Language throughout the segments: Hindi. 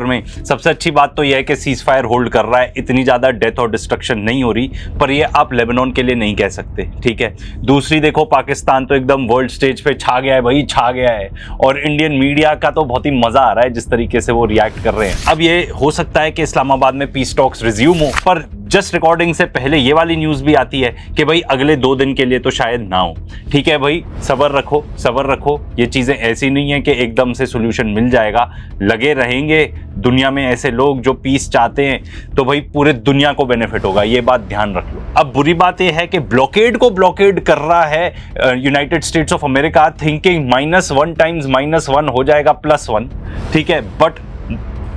में सबसे अच्छी बात तो यह है कि सीज फायर होल्ड कर रहा है, इतनी ज्यादा डेथ और डिस्ट्रक्शन नहीं हो रही, पर ये आप लेबनान के लिए नहीं कह सकते, ठीक है। दूसरी देखो, पाकिस्तान तो एकदम वर्ल्ड स्टेज पे छा गया है भाई, छा गया है, और इंडियन मीडिया का तो बहुत ही मजा आ रहा है जिस तरीके से वो रिएक्ट कर रहे हैं। अब ये हो सकता है कि इस्लामाबाद में पीस टॉक्स रिज्यूम हो, पर जस्ट रिकॉर्डिंग से पहले ये वाली न्यूज भी आती है कि भाई अगले 2 दिन के लिए तो शायद ना हो। ठीक है भाई, सब्र रखो, सब्र रखो, ये चीजें ऐसी नहीं है कि एकदम से सोल्यूशन मिल जाएगा, लगे रहेंगे दुनिया में ऐसे लोग जो पीस चाहते हैं, तो भाई पूरे दुनिया को बेनिफिट होगा, ये बात ध्यान रख लो। अब बुरी बात यह है कि ब्लॉकेड को ब्लॉकेड कर रहा है United states of America, thinking -1 times -1 हो जाएगा +1, ठीक है। बट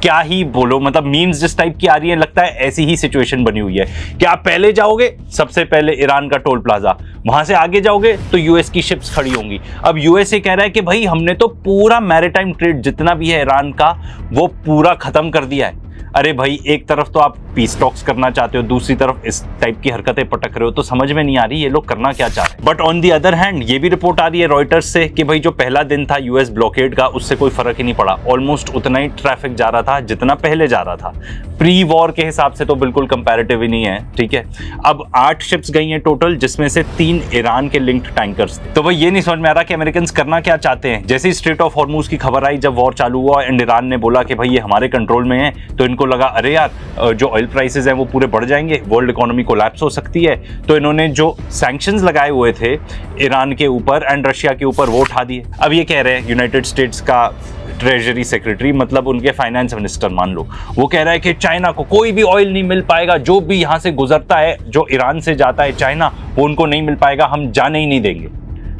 क्या ही बोलो, मतलब मीम्स जिस टाइप की आ रही है, लगता है ऐसी ही सिचुएशन बनी हुई है कि आप पहले जाओगे, सबसे पहले ईरान का टोल प्लाजा, वहां से आगे जाओगे तो यूएस की शिप्स खड़ी होंगी। अब यूएस ये कह रहा है कि भाई हमने तो पूरा मैरीटाइम ट्रेड जितना भी है ईरान का वो पूरा खत्म कर दिया है। अरे भाई, एक तरफ तो आप पीस टॉक्स करना चाहते हो, दूसरी तरफ इस टाइप की हरकतें पटक रहे हो, तो समझ में नहीं आ रही ये लोग करना क्या चाह रहे हैं। But on the other hand ये भी रिपोर्ट आ रही है रॉयटर्स से कि भाई जो पहला दिन था यूएस ब्लॉकेड का, उससे कोई फर्क ही नहीं पड़ा, ऑलमोस्ट उतना ही ट्रैफिक जा रहा था जितना पहले जा रहा था। प्री वॉर के हिसाब से तो बिल्कुल कंपैरेटिव ही नहीं है, ठीक है। अब 8 शिप्स गई हैं टोटल, जिसमें से 3 ईरान के लिंक्ड टैंकर्स थे। तो भाई ये नहीं समझ में आ रहा कि अमेरिकन करना क्या चाहते हैं। जैसे ही स्ट्रेट ऑफ हॉर्मुज की खबर आई, जब वॉर चालू हुआ एंड ईरान ने बोला कि भाई ये हमारे कंट्रोल में है, तो इनको लगा अरे यार जो ऑयल प्राइसेस हैं वो पूरे बढ़ जाएंगे, वर्ल्ड इकोनॉमी कोलैप्स हो सकती है, तो इन्होंने जो सैंक्शंस लगाए हुए थे ईरान के ऊपर एंड रशिया के ऊपर वो उठा दिए। अब ये कह रहे हैं यूनाइटेड स्टेट्स का ट्रेजरी सेक्रेटरी, मतलब उनके फाइनेंस मिनिस्टर मान लो, वो कह रहा है कि चाइना को कोई भी ऑयल नहीं मिल पाएगा, जो भी यहां से गुजरता है, जो ईरान से जाता है चाइना, वो उनको नहीं मिल पाएगा, हम जाने ही नहीं देंगे।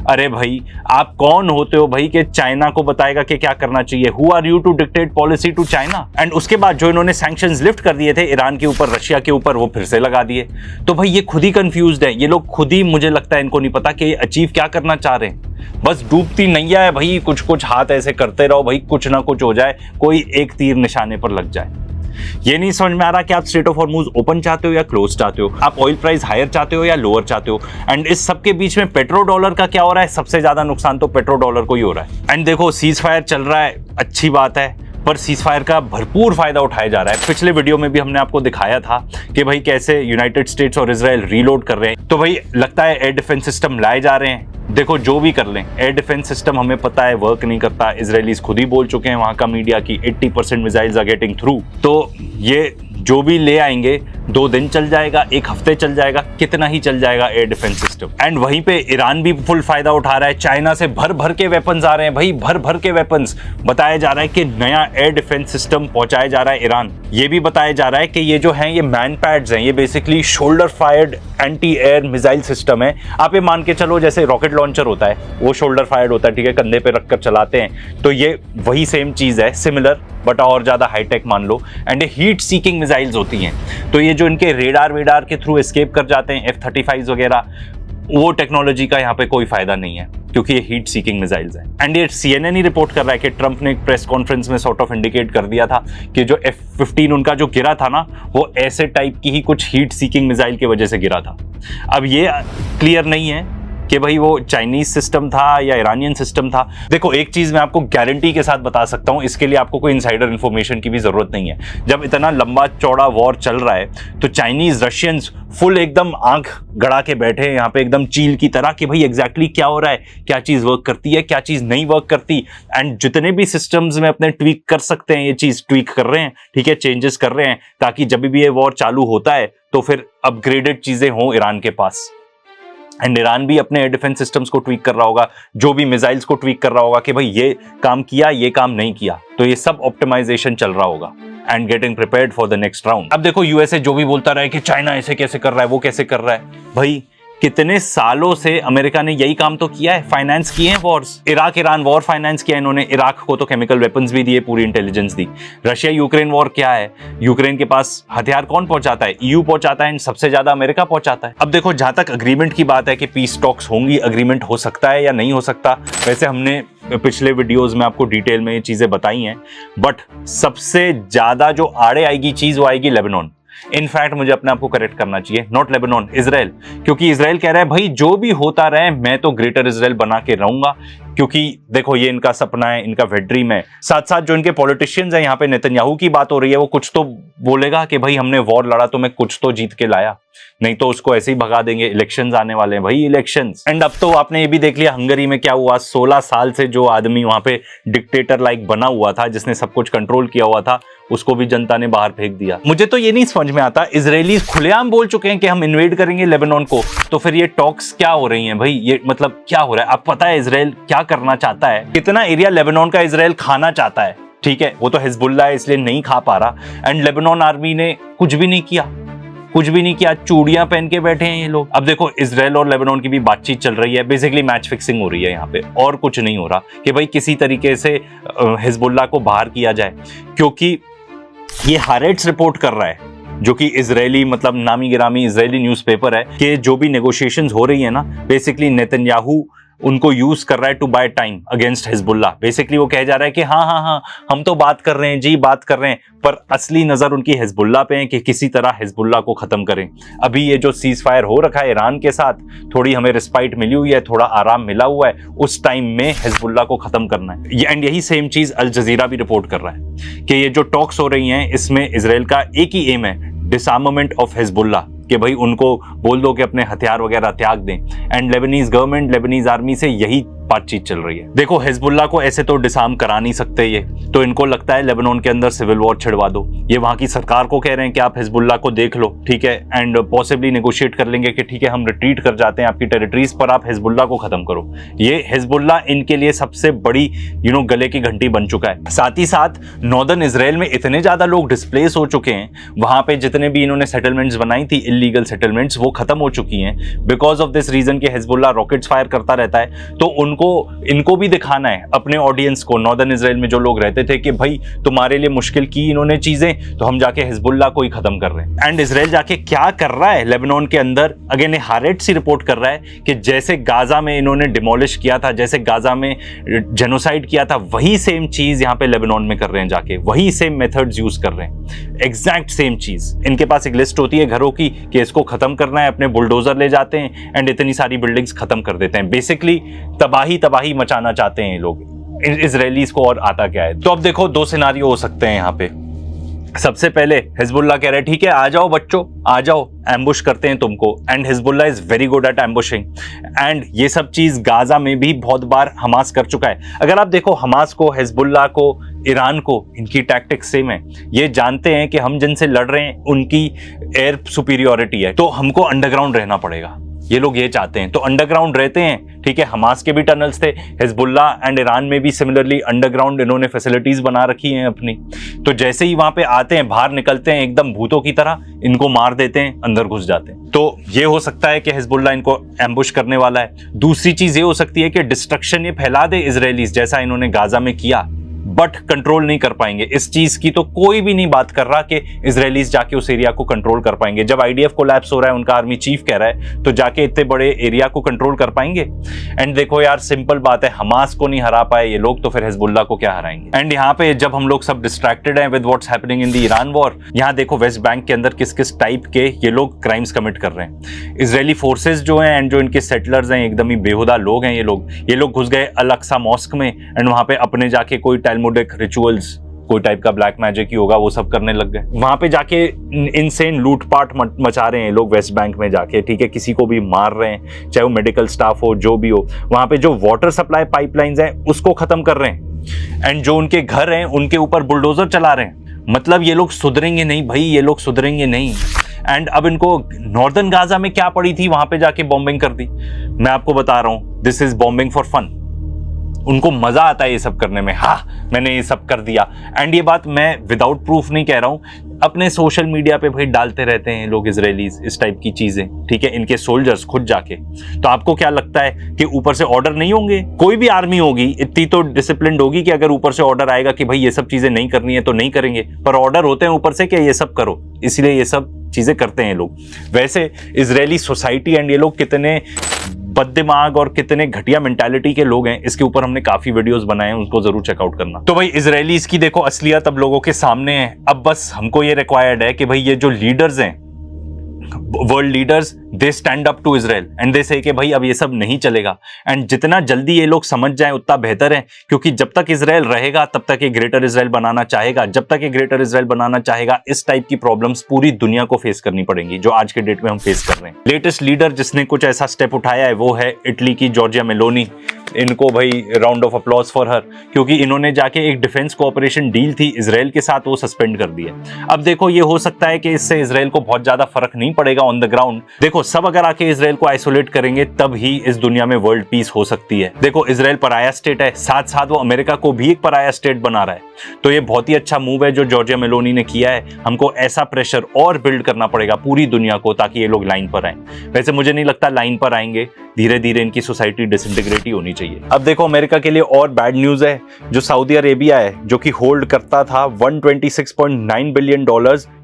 अरे भाई, आप कौन होते हो भाई कि चाइना को बताएगा कि क्या करना चाहिए? Who are you to dictate policy to China? And उसके बाद जो इन्होंने सैंक्शंस लिफ्ट कर दिए थे ईरान के ऊपर, रशिया के ऊपर, वो फिर से लगा दिए। तो भाई ये खुद ही कंफ्यूज्ड है, ये लोग खुद ही, मुझे लगता है इनको नहीं पता कि ये अचीव क्या करना चाह रहे हैं। बस डूबती नैया है भाई, कुछ कुछ हाथ ऐसे करते रहो भाई, कुछ ना कुछ हो जाए, कोई एक तीर निशाने पर लग जाए। ये नहीं समझ में आ रहा कि आप स्ट्रेट ऑफ हॉर्मुज ओपन चाहते हो या क्लोज चाहते हो, आप ऑयल प्राइस हायर चाहते हो या लोअर चाहते हो। एंड इस सब के बीच में पेट्रो डॉलर का क्या हो रहा है? सबसे ज्यादा नुकसान तो पेट्रो डॉलर को ही हो रहा है। एंड देखो, सीज फायर चल रहा है, अच्छी बात है, पर सीज फायर का भरपूर फायदा उठाया जा रहा है। पिछले वीडियो में भी हमने आपको दिखाया था कि भाई कैसे यूनाइटेड स्टेट्स और इजराइल रीलोड कर रहे हैं। तो भाई लगता है एयर डिफेंस सिस्टम लाए जा रहे हैं। देखो, जो भी कर लें, एयर डिफेंस सिस्टम हमें पता है वर्क नहीं करता। इजरायलीज खुद ही बोल चुके हैं, वहां का मीडिया की 80% मिसाइल्स आर गेटिंग थ्रू। तो ये जो भी ले आएंगे 2 दिन चल जाएगा, 1 हफ्ते चल जाएगा, कितना ही चल जाएगा एयर डिफेंस सिस्टम। एंड वहीं पे ईरान भी फुल फायदा उठा रहा है। चाइना से भर भर के वेपन्स आ रहे हैं भाई, भर भर के वेपन्स। बताया जा रहा है कि नया एयर डिफेंस सिस्टम पहुंचाया जा रहा है ईरान। ये भी बताया जा रहा है कि ये जो है ये मैन पैड्स हैं, ये basically shoulder fired anti air missile system है। आप ये मान के चलो जैसे रॉकेट लॉन्चर होता है, वो शोल्डर फायर्ड होता है, ठीक है, कंधे पे रखकर चलाते हैं, तो ये वही सेम चीज है, सिमिलर बट और ज्यादा हाईटेक मान लो। एंड ये हीट सीकिंग मिसाइल्स होती हैं, तो ये जो इनके रेडार वेडार के थ्रू एस्केप कर जाते हैं F-35 वगैरह, वो टेक्नोलॉजी का यहाँ पे कोई फायदा नहीं है, क्योंकि ये हीट सीकिंग मिसाइल्स हैं। एंड ये CNN ही रिपोर्ट कर रहा है कि ट्रंप ने एक प्रेस कॉन्फ्रेंस में सॉर्ट ऑफ इंडिकेट कर दिया था कि जो F-15 उनका जो गिरा था ना, वो ऐसे टाइप की ही कुछ हीट सीकिंग मिसाइल की वजह से गिरा था। अब ये क्लियर नहीं है कि भाई वो चाइनीज सिस्टम था या ईरानियन सिस्टम था। देखो, एक चीज मैं आपको गारंटी के साथ बता सकता हूं, इसके लिए आपको कोई इनसाइडर इंफॉर्मेशन की भी जरूरत नहीं है। जब इतना लंबा चौड़ा वॉर चल रहा है, तो चाइनीज, रशियंस फुल एकदम आंख गड़ा के बैठे हैं यहाँ पे एकदम चील की तरह कि भाई एग्जैक्टली क्या हो रहा है, क्या चीज वर्क करती है, क्या चीज नहीं वर्क करती। एंड जितने भी सिस्टम्स में अपने ट्वीक कर सकते हैं, ये चीज ट्वीक कर रहे हैं, ठीक है, चेंजेस कर रहे हैं, ताकि जब भी ये वॉर चालू होता है तो फिर अपग्रेडेड चीजें हों ईरान के पास। एंड ईरान भी अपने एयर डिफेंस सिस्टम्स को ट्वीक कर रहा होगा, जो भी मिसाइल्स को ट्वीक कर रहा होगा कि भाई ये काम किया, ये काम नहीं किया, तो ये सब ऑप्टिमाइजेशन चल रहा होगा and getting prepared for the next round. अब देखो, यूएसए जो भी बोलता रहा है कि चाइना ऐसे कैसे कर रहा है, वो कैसे कर रहा है, भाई कितने सालों से अमेरिका ने यही काम तो किया है, फाइनेंस किए हैं Wars. Iraq Iran war finance किया इन्होंने, इराक को तो केमिकल वेपन्स भी दिए, पूरी इंटेलिजेंस दी। रशिया यूक्रेन वॉर क्या है, यूक्रेन के पास हथियार कौन पहुंचाता है? EU पहुंचाता है, सबसे ज्यादा अमेरिका पहुंचाता है। अब देखो, जहां तक अग्रीमेंट की बात है कि पीस टॉक्स होंगी, अग्रीमेंट हो सकता है या नहीं हो सकता, वैसे हमने पिछले वीडियोस में आपको डिटेल में ये चीजें बताई हैं। बट सबसे ज्यादा जो आड़े आएगी चीज, वो आएगी लेबनान। इनफैक्ट मुझे अपने आप को करेक्ट करना चाहिए, नॉट लेबनान, इजराइल। क्योंकि इजराइल कह रहा है भाई जो भी होता रहे, मैं तो ग्रेटर इजराइल बना के रहूंगा, क्योंकि देखो ये इनका सपना है, इनका वेट ड्रीम है। साथ साथ जो इनके पॉलिटिशियंस हैं, यहाँ पे नेतन्याहू की बात हो रही है, वो कुछ तो बोलेगा कि भाई हमने वॉर लड़ा तो मैं कुछ तो जीत के लाया, नहीं तो उसको ऐसे ही भगा देंगे। इलेक्शंस आने वाले हैं भाई, इलेक्शंस। एंड अब तो आपने ये भी देख लिया हंगरी में क्या हुआ। 16 साल से जो आदमी वहां पे डिक्टेटर लाइक बना हुआ था, जिसने सब कुछ कंट्रोल किया हुआ था, उसको भी जनता ने बाहर फेंक दिया। मुझे तो ये नहीं समझ में आता, इजरायली खुलेआम बोल चुके हैं कि हम इन्वेड करेंगे लेबनान को, तो फिर ये टॉक्स क्या हो रही हैं भाई? ये मतलब क्या हो रहा है? अब पता है इजराइल क्या करना चाहता है, कितना एरिया लेबनान का इजराइल खाना चाहता है। ठीक है, वो तो हिजबुल्लाह है इसलिए नहीं खा पा रहा। एंड लेबनान आर्मी ने कुछ भी नहीं किया, कुछ भी नहीं किया, चूड़ियां पहन के बैठे हैं ये लोग। अब देखो इजराइल और लेबनान की भी बातचीत चल रही है, बेसिकली मैच फिक्सिंग हो रही है यहाँ पे, और कुछ नहीं हो रहा कि भाई किसी तरीके से हिजबुल्लाह को बाहर किया जाए। क्योंकि ये हारेट्स रिपोर्ट कर रहा है, जो कि इजरायली मतलब नामी गिरामी इजरायली न्यूज़पेपर है, कि जो भी नेगोशिएशंस हो रही है ना, बेसिकली नेतन्याहू उनको यूज कर रहा है to buy time against Hezbollah. Basically वो कह जा रहा है कि हाँ हाँ हाँ हम तो बात कर रहे हैं जी, बात कर रहे हैं, पर असली नजर उनकी हिजबुल्लाह पे है कि किसी तरह हिजबुल्लाह को खत्म करें। अभी ये जो सीज फायर हो रखा है ईरान के साथ, थोड़ी हमें रिस्पाइट मिली हुई है, थोड़ा आराम मिला हुआ है, उस टाइम में हिजबुल्लाह को खत्म करना है। एंड यही सेम चीज अल जजीरा भी रिपोर्ट कर रहा है कि ये जो टॉक्स हो रही हैं, इसमें इजराइल का एक ही एम है, डिसआर्मामेंट ऑफ हिजबुल्लाह, कि भाई उनको बोल दो कि अपने हथियार वगैरह त्याग दें। And Lebanese government, Lebanese army से यही बातचीत चल रही है। देखो हिजबुल्लाह को ऐसे तो डिसआर्म करा नहीं सकते ये, तो इनको लगता है लेबनान के अंदर सिविल वॉर छिड़वा दो। ये वहां की सरकार को कह रहे हैं कि आप हिजबुल्लाह को देख लो, ठीक है, एंड पॉसिबली नेगोशिएट कर लेंगे कि ठीक है हम रिट्रीट कर जाते हैं आपकी टेरिटरीज पर, आप हिजबुल्लाह को खत्म करो। ये हिजबुल्लाह इनके लिए सबसे बड़ी गले की घंटी बन चुका है। साथ ही साथ नॉर्दर्न इजराइल में इतने ज्यादा लोग डिस्प्लेस हो चुके हैं, वहां पे जितने भी इन्होंने सेटलमेंट्स बनाई थी, इलीगल सेटलमेंट्स, वो खत्म हो चुकी हैं बिकॉज ऑफ दिस रीजन कि हिजबुल्लाह रॉकेट्स फायर करता रहता है। तो इनको भी दिखाना है अपने ऑडियंस को, नॉर्दर्न इजराइल में जो लोग रहते थे, कि भाई तुम्हारे लिए मुश्किल की इन्होंने चीजें, तो हम जाके हिजबुल्लाह को ही खत्म कर रहे हैं। एंड इजराइल जाके क्या कर रहा है लेबनान के अंदर, अगेन हारेट्स ही रिपोर्ट कर रहा है कि जैसे गाजा में इन्होंने डिमोलिश किया था, जैसे गाजा में जेनोसाइड किया था, वही सेम चीज यहाँ पे लेबनान में कर रहे हैं, जाके वही सेम मेथड्स यूज कर रहे हैं, एग्जैक्ट सेम चीज। इनके पास एक लिस्ट होती है घरों की कि इसको खत्म करना है, अपने बुलडोजर ले जाते हैं एंड इतनी सारी बिल्डिंग्स खत्म कर देते हैं। बेसिकली तबाही मचाना चाहते हैं ये लोग, इजरायलीज को और आता क्या है। तो अब देखो दो सिनारियो हो सकते हैं यहाँ पे। सबसे पहले हिजबुल्लाह कह रहे हैं ठीक है आ जाओ बच्चों, आ जाओ, एम्बुश करते हैं तुमको। And Hezbollah is very good at ambushing, and ये सब चीज गाजा में भी बहुत बार हमास कर चुका है। अगर आप देखो हमास को, हिजबुल्लाह को, ईरान को, इनकी टैक्टिक्स सेम है। ये जानते हैं कि हम जिनसे लड़ रहे हैं उनकी एयर सुपीरियोरिटी है, तो हमको अंडरग्राउंड रहना पड़ेगा। ये लोग ये चाहते हैं, तो अंडरग्राउंड रहते हैं। ठीक है, हमास के भी टनल्स थे, हिजबुल्लाह एंड ईरान में भी सिमिलरली अंडरग्राउंड इन्होंने फैसिलिटीज बना रखी हैं अपनी। तो जैसे ही वहां पे आते हैं, बाहर निकलते हैं एकदम भूतों की तरह, इनको मार देते हैं, अंदर घुस जाते हैं। तो ये हो सकता है कि हिजबुल्लाह इनको एम्बुश करने वाला है। दूसरी चीज ये हो सकती है कि डिस्ट्रक्शन ये फैला दे इजरायलीज, जैसा इन्होंने गाजा में किया, बट कंट्रोल नहीं कर पाएंगे। इस चीज की तो कोई भी नहीं बात कर रहा कि इजरायलीज जाके उस एरिया को कंट्रोल कर पाएंगे। जब आईडीएफ कोलैप्स हो रहा है, उनका आर्मी चीफ कह रहा है, तो जाके इतने बड़े एरिया को कंट्रोल कर पाएंगे? एंड देखो यार सिंपल बात है, हमास को नहीं हरा पाए ये लोग, तो फिर हिजबुल्लाह को क्या हराएंगे? एंड यहाँ पे जब हम लोग सब डिस्ट्रैक्टेड हैं with what's happening in the Iran war, यहाँ देखो वेस्ट बैंक के अंदर किस किस टाइप के ये लोग क्राइम्स कमिट कर रहे हैं। इजरायली फोर्सेज जो हैं एंड जो इनके सेटलर्स हैं, एकदम ही बेहुदा लोग हैं ये लोग घुस गए अल अक्सा मॉस्क में एंड वहां पे अपने जाके कोई टैलमुडिक रिचुअल्स, कोई टाइप का ब्लैक मैजिक ही होगा, वो सब करने लग गए। वहां पे जाके इनसेन लूटपाट मचा रहे हैं लोग वेस्ट बैंक में जाके, ठीक है, किसी को भी मार रहे हैं, चाहे वो मेडिकल स्टाफ हो, जो भी हो। वहां पे जो वाटर सप्लाई पाइपलाइंस हैं उसको खत्म कर रहे हैं, एंड जो उनके घर हैं उनके ऊपर बुलडोजर चला रहे हैं। मतलब ये लोग सुधरेंगे नहीं भाई, ये लोग सुधरेंगे नहीं। एंड अब इनको नॉर्दर्न गाजा में क्या पड़ी थी, वहां पे जाके बॉम्बिंग कर दी। मैं आपको बता रहा हूं, this is bombing for fun. उनको मजा आता है ये सब करने में, हाँ मैंने ये सब कर दिया। एंड ये बात मैं विदाउट प्रूफ नहीं कह रहा हूं, अपने सोशल मीडिया पे भाई डालते रहते हैं लोग इजरायलीज इस टाइप की चीजें, ठीक है, इनके सोल्जर्स खुद जाके। तो आपको क्या लगता है कि ऊपर से ऑर्डर नहीं होंगे? कोई भी आर्मी होगी इतनी तो डिसिप्लिन्ड होगी कि अगर ऊपर से ऑर्डर आएगा कि भाई ये सब चीजें नहीं करनी है तो नहीं करेंगे, पर ऑर्डर होते हैं ऊपर से कि ये सब करो, इसलिए ये सब चीजें करते हैं लोग। वैसे इजरायली सोसाइटी एंड ये लोग कितने बददिमाग और कितने घटिया मेंटालिटी के लोग हैं, इसके ऊपर हमने काफी वीडियोस बनाए हैं, उनको जरूर चेकआउट करना। तो भाई इजरायलीज की देखो असलियत अब लोगों के सामने है। अब बस हमको ये रिक्वायर्ड है कि भाई ये जो लीडर्स हैं world leaders they stand up to Israel and they say कि भाई अब ये सब नहीं चलेगा। एंड जितना जल्दी ये लोग समझ जाएं उतना बेहतर है, क्योंकि जब तक इजराइल रहेगा तब तक ये ग्रेटर इजराइल बनाना चाहेगा। जब तक ये ग्रेटर इजराइल बनाना चाहेगा इस टाइप की प्रॉब्लम्स पूरी दुनिया को फेस करनी पड़ेंगी, जो आज के डेट में हम फेस कर रहे हैं। लेटेस्ट लीडर जिसने कुछ ऐसा स्टेप उठाया है वो है इटली की जॉर्जिया मेलोनी। इनको भाई round of applause for her, क्योंकि इन्होंने जाके एक डिफेंस कोऑपरेशन डील थी इजराइल के साथ, वो सस्पेंड कर दी है। अब देखो ये हो सकता है कि इससे इजराइल को बहुत ज्यादा फर्क नहीं पड़ेगा ऑन द ग्राउंड। देखो सब अगर आके इजराइल को आइसोलेट करेंगे तब ही इस दुनिया में वर्ल्ड पीस हो सकती है। देखो इजराइल पराया स्टेट है, साथ साथ वो अमेरिका को भी एक पराया स्टेट बना रहा है, तो ये बहुत ही अच्छा मूव है जो जॉर्जिया मेलोनी ने किया है। हमको ऐसा प्रेशर और बिल्ड करना पड़ेगा पूरी दुनिया को ताकि ये लोग लाइन पर आए। वैसे मुझे नहीं लगता लाइन पर आएंगे, धीरे धीरे इनकी सोसाइटी डिसइंटीग्रेट ही होनी चाहिए। अब देखो अमेरिका के लिए और बैड न्यूज है। जो सऊदी अरेबिया है जो कि होल्ड करता था $126.9 बिलियन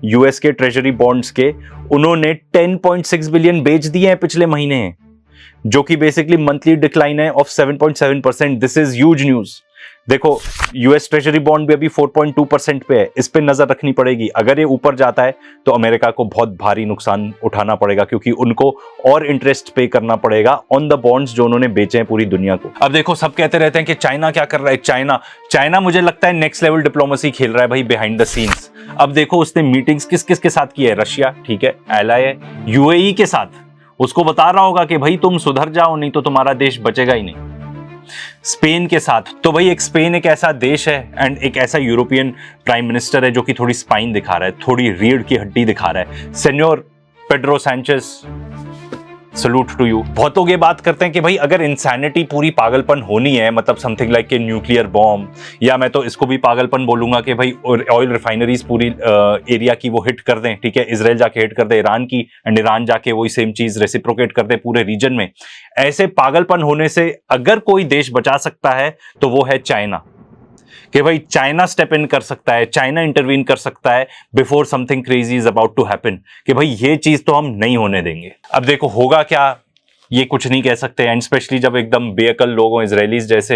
यूएस के ट्रेजरी बॉन्ड्स के, उन्होंने 10.6 बिलियन बेच दिए हैं पिछले महीने, जो कि बेसिकली मंथली डिक्लाइन है of 7.7%। This is huge news. देखो यूएस ट्रेजरी बॉन्ड भी अभी 4.2% पे है, इस पे नजर रखनी पड़ेगी। अगर ये ऊपर जाता है तो अमेरिका को बहुत भारी नुकसान उठाना पड़ेगा, क्योंकि उनको और इंटरेस्ट पे करना पड़ेगा ऑन द बॉन्ड्स जो उन्होंने बेचे हैं पूरी दुनिया को। अब देखो सब कहते रहते हैं कि चाइना क्या कर रहा है। चाइना मुझे लगता है नेक्स्ट लेवल डिप्लोमेसी खेल रहा है भाई बिहाइंड द सीन्स। अब देखो उसने मीटिंग्स किस किस के साथ की है, रशिया ठीक है एलाय है, यूएई के साथ उसको बता रहा होगा कि भाई तुम सुधर जाओ नहीं तो तुम्हारा देश बचेगा ही नहीं। स्पेन के साथ, तो भाई एक स्पेन एक ऐसा देश है एंड एक ऐसा यूरोपियन प्राइम मिनिस्टर है जो कि थोड़ी स्पाइन दिखा रहा है, थोड़ी रीढ़ की हड्डी दिखा रहा है। Senor Pedro Sanchez, salute to you. बहुत लोग ये बात करते हैं कि भाई अगर इंसैनिटी पूरी पागलपन होनी है, मतलब something like a nuclear bomb, या मैं तो इसको भी पागलपन बोलूंगा कि भाई ऑयल रिफाइनरीज पूरी एरिया की वो हिट कर दें, ठीक है, इजराइल जाके हिट कर दे ईरान की एंड ईरान जाके वही सेम चीज रेसिप्रोकेट कर दे पूरे रीजन में। ऐसे पागलपन होने से अगर कोई देश बचा सकता है तो वो है चाइना, कि भाई चाइना स्टेप इन कर सकता है, चाइना इंटरवीन कर सकता है before something crazy is about to happen, कि भाई ये चीज तो हम नहीं होने देंगे। अब देखो होगा क्या ये कुछ नहीं कह सकते, एंड स्पेशली जब एकदम बेअकल लोग हों इजरायलीज जैसे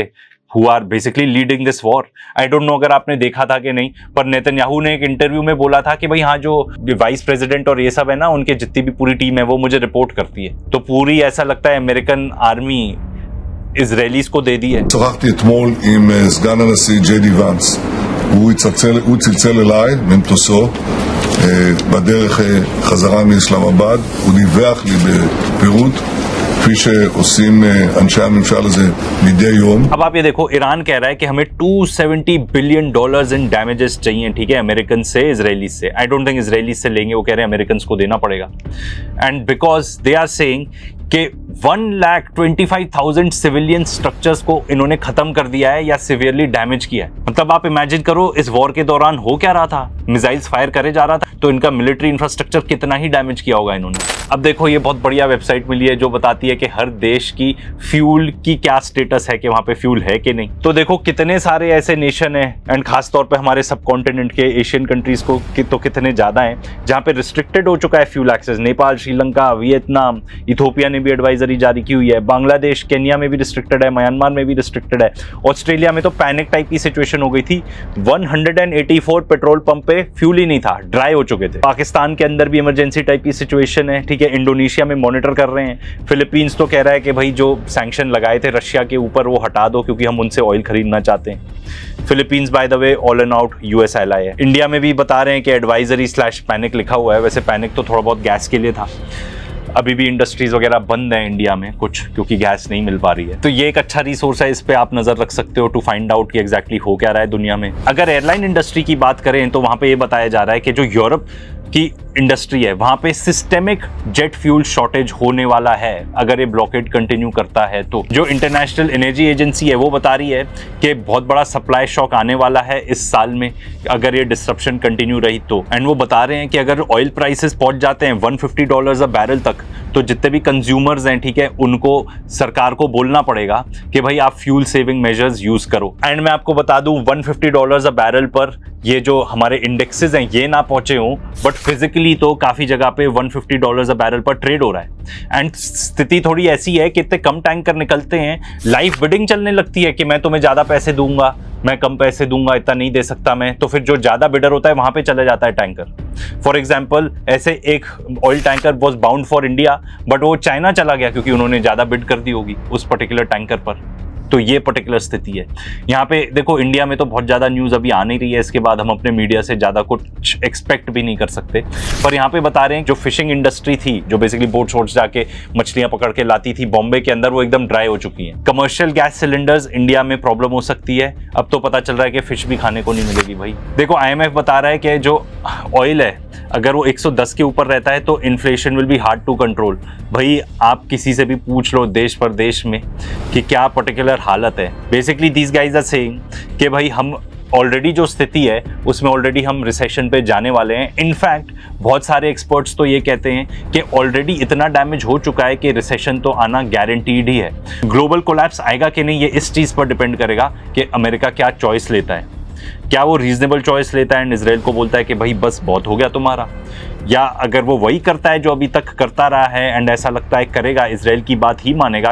who are basically leading this war. I don't know अगर आपने देखा था कि नहीं, पर नेतन्याहू ने एक इंटरव्यू में बोला था कि भाई हाँ जो वाइस प्रेसिडेंट और ये सब है ना, उनके जितनी भी पूरी टीम है वो मुझे रिपोर्ट करती है। तो पूरी ऐसा लगता है अमेरिकन आर्मी इजरायलीज को दे दी है। שוחחתי אתמול עם סגן הנשיא ג'יי די ואנס. הוא צלצל אליי ממטוסו בדרך חזרה מאסלאמבאד. הוא דיווח לי בפירוט כפי שעושים אנשי הממשל הזה מדי יום. अब आप ये देखो ईरान कह रहा है कि हमें $270 बिलियन इन डैमेजेस चाहिए, ठीक है, अमेरिकन से इजरायली से। आई डोंट थिंक इजरायली से लेंगे, वो कह रहे हैं अमेरिकन को देना पड़ेगा। And because they are saying कि 1,25,000 सिविलियन स्ट्रक्चर्स को इन्होंने खत्म कर दिया है या सिवियरली डैमेज किया है। मतलब आप इमेजिन करो इस वॉर के दौरान हो क्या रहा था, मिसाइल्स फायर करे जा रहा था, तो इनका मिलिट्री इंफ्रास्ट्रक्चर कितना ही डैमेज किया होगा इन्होंने। अब देखो ये बहुत बढ़िया वेबसाइट मिली है जो बताती है कि हर देश की फ्यूल की क्या स्टेटस है, कि वहां पे फ्यूल है कि नहीं। तो देखो कितने सारे ऐसे नेशन है एंड खासतौर पे हमारे सब कॉन्टिनेंट के एशियन कंट्रीज को तो कितने ज्यादा हैं जहां पे रिस्ट्रिक्टेड हो चुका है fuel access. Nepal, Sri Lanka, Vietnam, Ethiopia ने भी एडवाइजरी जारी की हुई है, बांग्लादेश, केन्या में भी रिस्ट्रिक्टेड है, म्यांमार में भी रिस्ट्रिक्टेड है, ऑस्ट्रेलिया में तो पैनिक टाइप की सिचुएशन हो गई थी। 184 पेट्रोल पंप पे फ्यूल ही नहीं था, ड्राई हो चुके थे। पाकिस्तान के अंदर भी इमरजेंसी टाइप की सिचुएशन है, ठीक है। इंडोनेशिया में मॉनिटर कर रहे हैं। फिलीपींस तो कह रहा है कि भाई जो सैंक्शन लगाए थे रशिया के ऊपर वो हटा दो क्योंकि हम उनसे ऑयल खरीदना चाहते हैं। Philippines by the way all and out US ally है। इंडिया में भी बता रहे हैं कि एडवाइजरी / पैनिक लिखा हुआ है। वैसे पैनिक तो थोड़ा बहुत गैस के लिए था, अभी भी इंडस्ट्रीज वगैरह बंद है इंडिया में कुछ, क्योंकि गैस नहीं मिल पा रही है। तो ये एक अच्छा रिसोर्स है, इस पे आप नजर रख सकते हो टू फाइंड आउट कि एग्जैक्टली हो क्या रहा है दुनिया में। अगर एयरलाइन इंडस्ट्री की बात करें तो वहां पे ये बताया जा रहा है कि जो यूरोप की इंडस्ट्री है वहां पे सिस्टेमिक जेट फ्यूल शॉर्टेज होने वाला है अगर ये ब्लॉकेड कंटिन्यू करता है तो। जो इंटरनेशनल एनर्जी एजेंसी है वो बता रही है कि बहुत बड़ा सप्लाई शॉक आने वाला है इस साल में अगर ये डिस्ट्रप्शन कंटिन्यू रही तो। एंड वो बता रहे हैं कि अगर ऑयल प्राइसेस पहुंच जाते हैं $150 अ बैरल तक तो जितने भी कंज्यूमर्स हैं, ठीक है, उनको सरकार को बोलना पड़ेगा कि भाई आप फ्यूल सेविंग मेजर्स यूज करो। एंड मैं आपको बता दूं $150 अ बैरल पर ये जो हमारे इंडेक्सेस हैं ये ना पहुंचे हों, बट फिजिकली तो काफ़ी जगह पे $150 अ बैरल पर ट्रेड हो रहा है। एंड स्थिति थोड़ी ऐसी है कि इतने कम टैंकर निकलते हैं, लाइव बिडिंग चलने लगती है कि मैं तुम्हें ज़्यादा पैसे दूंगा, मैं कम पैसे दूंगा, इतना नहीं दे सकता मैं, तो फिर जो ज़्यादा बिडर होता है वहाँ पे चला जाता है टैंकर। फॉर एग्जाम्पल, ऐसे एक oil tanker was bound for India, but वो चाइना चला गया क्योंकि उन्होंने ज़्यादा बिड कर दी होगी उस पर्टिकुलर टैंकर पर। तो ये पर्टिकुलर स्थिति है यहाँ पे। देखो इंडिया में तो बहुत ज़्यादा न्यूज़ अभी आ नहीं रही है, इसके बाद हम अपने मीडिया से ज़्यादा कुछ एक्सपेक्ट भी नहीं कर सकते, पर यहाँ पे बता रहे हैं जो फिशिंग इंडस्ट्री थी, जो बेसिकली बोट्स वोट्स जाके मछलियाँ पकड़ के लाती थी बॉम्बे के अंदर, वो एकदम ड्राई हो चुकी हैं। कमर्शियल गैस सिलेंडर्स इंडिया में प्रॉब्लम हो सकती है, अब तो पता चल रहा है कि फिश भी खाने को नहीं मिलेगी भाई। देखो IMF बता रहा है कि जो ऑयल है अगर वो 110 के ऊपर रहता है तो inflation will be hard to control. भाई आप किसी से भी पूछ लो देश परदेश में कि क्या पर्टिकुलर हालत है। Basically these guys are saying कि भाई हम ऑलरेडी जो स्थिति है उसमें ऑलरेडी हम रिसेशन पे जाने वाले हैं। इनफैक्ट बहुत सारे एक्सपर्ट्स तो ये कहते हैं कि ऑलरेडी इतना डैमेज हो चुका है कि रिसेशन तो आना गारंटीड ही है। ग्लोबल कोलैप्स आएगा कि नहीं ये इस चीज़ पर डिपेंड करेगा कि अमेरिका क्या चॉइस लेता है, क्या वो रीजनेबल चॉइस लेता है एंड इजराइल को बोलता है कि भाई बस बहुत हो गया तुम्हारा, या अगर वो वही करता है जो अभी तक करता रहा है एंड ऐसा लगता है करेगा, इजराइल की बात ही मानेगा